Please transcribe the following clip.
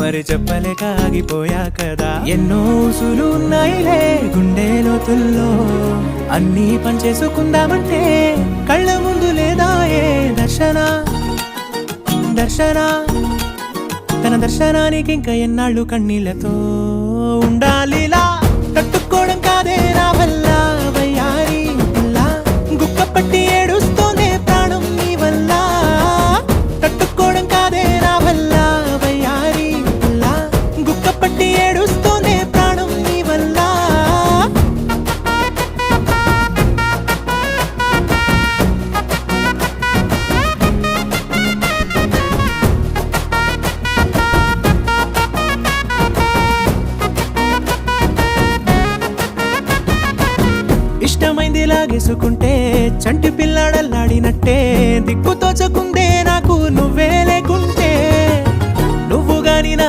మరి చెప్పలేక ఆగిపోయా కదా. ఎన్నో ఊసులు ఉన్నాయిలే గుండె లోతుల్లో, అన్నీ పనిచేసుకుందామంటే కళ్ళ ముందు లేదా ఏ దర్శన దర్శన. తన దర్శనానికి ఇంకా ఎన్నాళ్ళు కన్నీళ్లతో ఉండాలిలా. తట్టుకోవడం కాదే నా వల్ల వయ్యారి పిల్ల, గుక్కపట్టి ఏడుస్తోందే ప్రాణం నీ వల్ల. తట్టుకోవడం కాదే నా వల్ల వయ్యారి పిల్ల, గుక్కపట్టి ఏడుస్తోందే ప్రాణం నీ వల్ల. ఇష్టమైంది లాగేసుకుంటే చంటి పిల్లాడల్లాడినట్టే, దిక్కు తోచకుందే